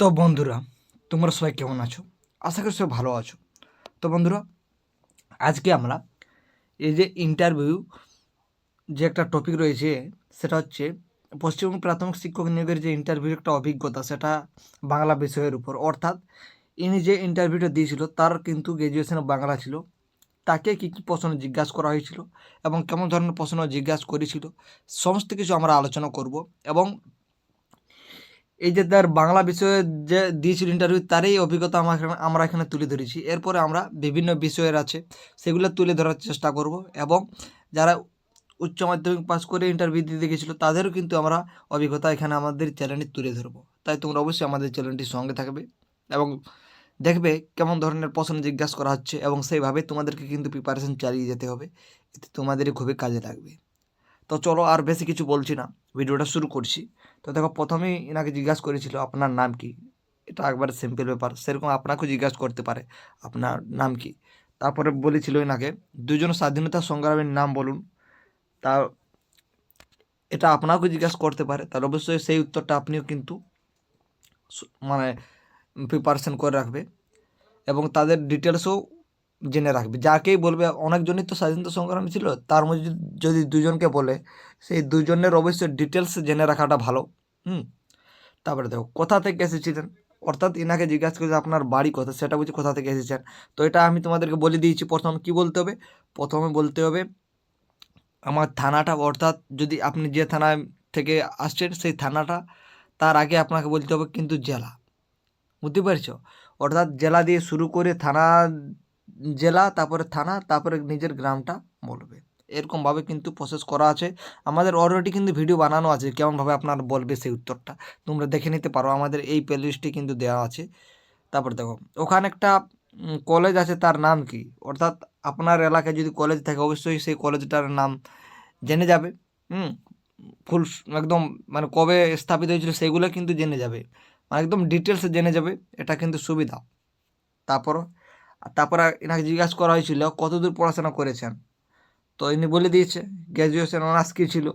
তো বন্ধুরা, তোমরা সবাই কেমন আছো? আশা করি সবাই ভালো আছো। তো বন্ধুরা, আজকে আমরা এই যে ইন্টারভিউ যে একটা টপিক রয়েছে, সেটা হচ্ছে পশ্চিমবঙ্গ প্রাথমিক শিক্ষক নিয়োগের যে ইন্টারভিউর একটা অভিজ্ঞতা, সেটা বাংলা বিষয়ের উপর। অর্থাৎ ইনি যে ইন্টারভিউটা দিয়েছিল তার কিন্তু গ্র্যাজুয়েশন বাংলা ছিল। তাকে কী কী প্রশ্ন জিজ্ঞাসা করা হয়েছিল এবং কেমন ধরনের প্রশ্ন জিজ্ঞাসা করেছিল, সমস্ত কিছু আমরা আলোচনা করব। এবং এই যে তার বাংলা বিষয়ে যে দিয়েছিল ইন্টারভিউ, তারই অভিজ্ঞতা আমরা এখানে তুলে ধরেছি। এরপরে আমরা বিভিন্ন বিষয়ের আছে সেগুলো তুলে ধরার চেষ্টা করব। এবং যারা উচ্চ মাধ্যমিক পাস করে ইন্টারভিউ দিতে গেছিলো তাদেরও কিন্তু আমরা অভিজ্ঞতা এখানে আমাদের চ্যানেলে তুলে ধরবো। তাই তোমরা অবশ্যই আমাদের চ্যানেলটির সঙ্গে থাকবে এবং দেখবে কেমন ধরনের প্রশ্ন জিজ্ঞাসা করা হচ্ছে, এবং সেইভাবে তোমাদেরকে কিন্তু প্রিপারেশন চালিয়ে যেতে হবে। এতে তোমাদেরই খুবই কাজে লাগবে। তো চলো, আর বেশি কিছু বলছি না, ভিডিওটা শুরু করছি। তো দেখো, প্রথমেই এনাকে জিজ্ঞাসা করেছিল আপনার নাম কি। এটা একবার সিম্পল ব্যাপার, সেরকম আপনাকেও জিজ্ঞাসা করতে পারে আপনার নাম কি। তারপরে বলেছিল এনাকে দুজন স্বাধীনতা সংগ্রামীর নাম বলুন। তা এটা আপনাকেও জিজ্ঞাসা করতে পারে, তাহলে অবশ্যই সেই উত্তরটা আপনিও কিন্তু মানে প্রিপারেশন করে রাখবে এবং তাদের ডিটেলসও জেনে রাখবে। যাকেই বলবে, অনেকজনই তো স্বাধীনতা সংগ্রামী ছিল, তার মধ্যে যদি দুজনকে বলে, সেই দুজনের অবশ্যই ডিটেলস জেনে রাখাটা ভালো। হুম। তারপরে দেখো, কোথা থেকে এসেছিলেন। অর্থাৎ ইনাকে জিজ্ঞাসা করছে আপনার বাড়ি কোথায়, সেটা বুঝি কোথা থেকে এসেছেন। তো এটা আমি তোমাদেরকে বলে দিয়েছি। প্রথম কি বলতে হবে, প্রথমে বলতে হবে আমার থানাটা। অর্থাৎ যদি আপনি যে থানায় থেকে আসছেন সেই থানাটা, তার আগে আপনাকে বলতে হবে কিন্তু জেলা। বুঝতে পারছো? অর্থাৎ জেলা দিয়ে শুরু করে থানা, জেলা, তারপরে থানা, তারপরে নিজের গ্রামটা বলবে। এরকমভাবে কিন্তু প্রসেস করা আছে। আমাদের অলরেডি কিন্তু ভিডিও বানানো আছে কেমনভাবে আপনার বলবে সেই উত্তরটা, তোমরা দেখে নিতে পারো, আমাদের এই প্লেলিস্টে কিন্তু দেওয়া আছে। তারপর দেখো, ওখানে একটা কলেজ আছে, তার নাম কি। অর্থাৎ আপনার এলাকায় যদি কলেজ থাকে অবশ্যই সেই কলেজটার নাম জেনে যাবে। হুম। ফুল একদম মানে কবে স্থাপিত হয়েছিল সেগুলো কিন্তু জেনে যাবে, মানে একদম ডিটেলসে জেনে যাবে। এটা কিন্তু সুবিধা। তারপর তারপরে এনাকে জিজ্ঞাসা করা হয়েছিল কতদূর পড়াশোনা করেছেন। তো ইনি বলে দিয়েছে গ্র্যাজুয়েশন অনার্স কী ছিল,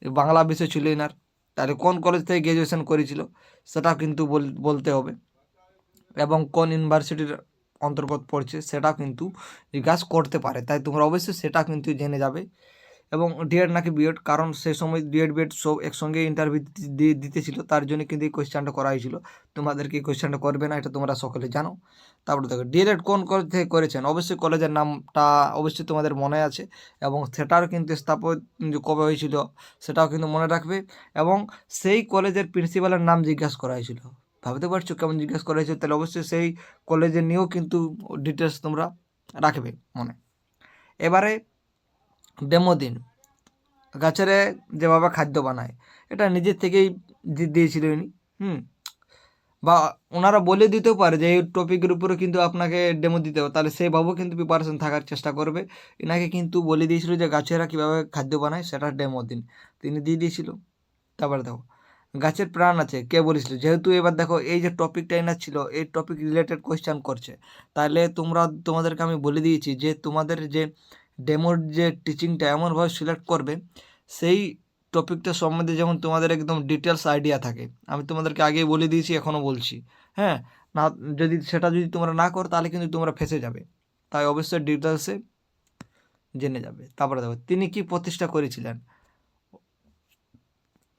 বাংলা বিষয় ছিল এনার। তাহলে কোন কলেজ থেকে গ্র্যাজুয়েশন করেছিল সেটাও কিন্তু বলতে হবে, এবং কোন ইউনিভার্সিটির অন্তর্গত পড়ছে সেটাও কিন্তু জিজ্ঞাসা করতে পারে। তাই তোমরা অবশ্যই সেটা কিন্তু জেনে যাবে। এবং ডিএড নাকি বিএড, কারণ সেই সময় ডিএড বিএড সব একসঙ্গে ইন্টারভিউ দিতেছিল, তার জন্য কিন্তু এই কোয়েশ্চেনটা করা হয়েছিল। তোমাদেরকে এই কোয়েশ্চেনটা করবে না, এটা তোমরা সকলে জানো। তারপরে দেখো, ডিএড কোন কলেজ থেকে করেছেন, অবশ্যই কলেজের নামটা অবশ্যই তোমাদের মনে আছে, এবং সেটার কিন্তু স্থাপন কবে হয়েছিল সেটাও কিন্তু মনে রাখবে। এবং সেই কলেজের প্রিন্সিপালের নাম জিজ্ঞাসা করা হয়েছিল। ভাবতে পারছো কেমন জিজ্ঞাসা করা হয়েছিল? তাহলে অবশ্যই সেই কলেজের নিয়েও কিন্তু ডিটেলস তোমরা রাখবে মনে। এবারে ডেমো দিন। গাছেরে যেভাবে খাদ্য বানায়, এটা নিজের থেকেই দিয়েছিল ইনি। হুম। বা ওনারা বলে দিতেও পারে যে এই টপিকের উপরে কিন্তু আপনাকে ডেমো দিতে হবে, তাহলে সেইভাবেও কিন্তু প্রিপারেশন থাকার চেষ্টা করবে। এনাকে কিন্তু বলে দিয়েছিল যে গাছেরা কীভাবে খাদ্য বানায় সেটা ডেমো দিন, তিনি দিয়ে দিয়েছিল। তারপরে দেখো, গাছের প্রাণ আছে কে বলেছিল। যেহেতু এবার দেখো এই যে টপিকটা এনার ছিল, এই টপিক রিলেটেড কোয়েশ্চেন করছে, তাহলে তোমাদেরকে আমি বলে দিয়েছি যে তোমাদের যে ডেমোর যে টিচিংটা এমনভাবে সিলেক্ট করবে সেই টপিকটা সম্বন্ধে যেমন তোমাদের একদম ডিটেলস আইডিয়া থাকে। আমি তোমাদেরকে আগেই বলে দিয়েছি, এখনও বলছি। হ্যাঁ। না, যদি তোমরা না করো তাহলে কিন্তু তোমরা ফেঁসে যাবে। তাই অবশ্যই ডিটেলসে জেনে যাবে। তারপরে দেখো, তিনি কি প্রতিষ্ঠা করেছিলেন।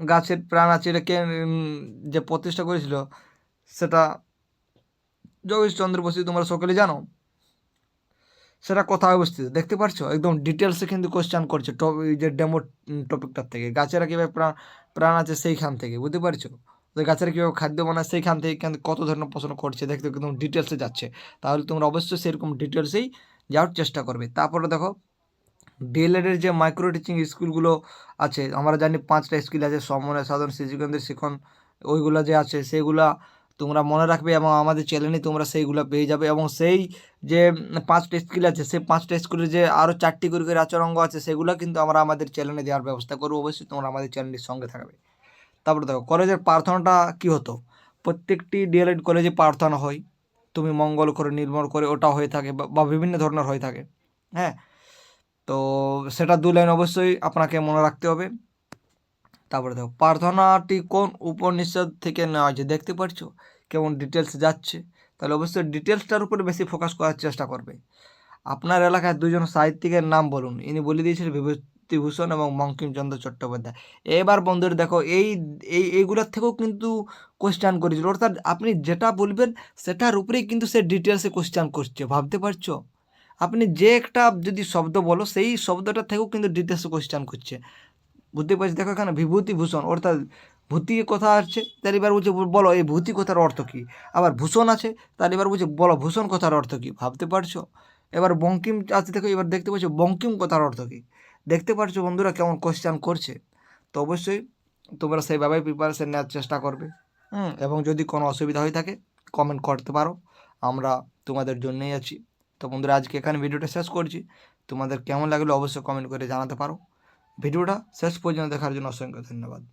গাছের প্রাণ আছে এটাকে যে প্রতিষ্ঠা করেছিল সেটা জগদীশচন্দ্র বসু, তোমরা সকলে জানো। সেটা কোথায় অবস্থিত দেখতে পারছো, একদম ডিটেলসে কিন্তু কোশ্চেন করছে এই যে ডেমো টপিকটার থেকে। গাছেরা কীভাবে প্রাণ আছে সেইখান থেকে, বুঝতে পারছো। ওই গাছেরা কীভাবে খাদ্য বানায় সেইখান থেকে কিন্তু কত ধরনের প্রশ্ন করছে, দেখতে একদম ডিটেলসে যাচ্ছে। তাহলে তোমরা অবশ্যই সেরকম ডিটেলসেই যাওয়ার চেষ্টা করবে। তারপরে দেখো, ডিএলএডের যে মাইক্রো টিচিং স্কুলগুলো আছে, আমরা জানি 5টা স্কিল আছে, সমন্বয় সাধন, শিশুকেন্দ্রিক শিখন, ওইগুলো যে আছে সেগুলা তোমরা মনে রাখবে, এবং আমাদের চ্যানেলে তোমরা সেইগুলো পেয়ে যাবে। এবং সেই যে 5টা স্কিল আছে, সেই 5টা স্কুলের যে আরও 4টি করে করে আচরঙ্গ আছে, সেগুলো কিন্তু আমরা আমাদের চ্যানেলে দেওয়ার ব্যবস্থা করবো। অবশ্যই তোমরা আমাদের চ্যানেলের সঙ্গে থাকবে। তারপরে দেখো, কলেজের প্রার্থনাটা কী হতো। প্রত্যেকটি ডিএলএড কলেজে প্রার্থনা হয়, তুমি মঙ্গল করে নির্মল করে, ওটা হয়ে থাকে, বা বিভিন্ন ধরনের হয়ে থাকে। হ্যাঁ। তো সেটা 2 লাইন অবশ্যই আপনাকে মনে রাখতে হবে। তারপরে দেখো প্রার্থনাটি কোন উপনিষদ থেকে নেওয়া হয়েছে, দেখতে পাচ্ছো কেমন ডিটেলস যাচ্ছে। তাহলে অবশ্যই ডিটেলসটার উপরে বেশি ফোকাস করার চেষ্টা করবে। আপনার এলাকায় দুজন সাহিত্যিকের নাম বলুন। ইনি বলে দিয়েছিলেন বিভূতিভূষণ এবং বঙ্কিমচন্দ্র চট্টোপাধ্যায়। এবার বন্ধুরা দেখো এইগুলোর থেকেও কিন্তু কোশ্চেন করেছিল, অর্থাৎ আপনি যেটা বলবেন সেটার উপরেই কিন্তু সে ডিটেলসে কোশ্চেন করছে, ভাবতে পারছো? আপনি যে একটা যদি শব্দ বলো সেই শব্দটা থেকেও কিন্তু ডিটেলসে কোশ্চেন করছে, বুঝতে পারছি। দেখো এখানে বিভূতিভূষণ অর্থাৎ ভূতি কথা আছে, তার এবার বলছে বলো এই ভূতি কথার অর্থ কী। আবার ভূষণ আছে, তার এবার বলছে বলো ভূষণ কথার অর্থ কী, ভাবতে পারছো? এবার বঙ্কিম আছে, দেখো এবার দেখতে পাচ্ছ বঙ্কিম কথার অর্থ কী। দেখতে পারছো বন্ধুরা কেমন কোশ্চেন করছে। তো অবশ্যই তোমরা সেইভাবেই প্রিপারেশন নেওয়ার চেষ্টা করবে। এবং যদি কোনো অসুবিধা হয়ে থাকে কমেন্ট করতে পারো, আমরা তোমাদের জন্যই আছি। তো বন্ধুরা আজকে এখানে ভিডিওটা শেষ করছি। তোমাদের কেমন লাগলো অবশ্যই কমেন্ট করে জানাতে পারো। ভিডিওটা শেষ পর্যন্ত দেখার জন্য অসংখ্য ধন্যবাদ।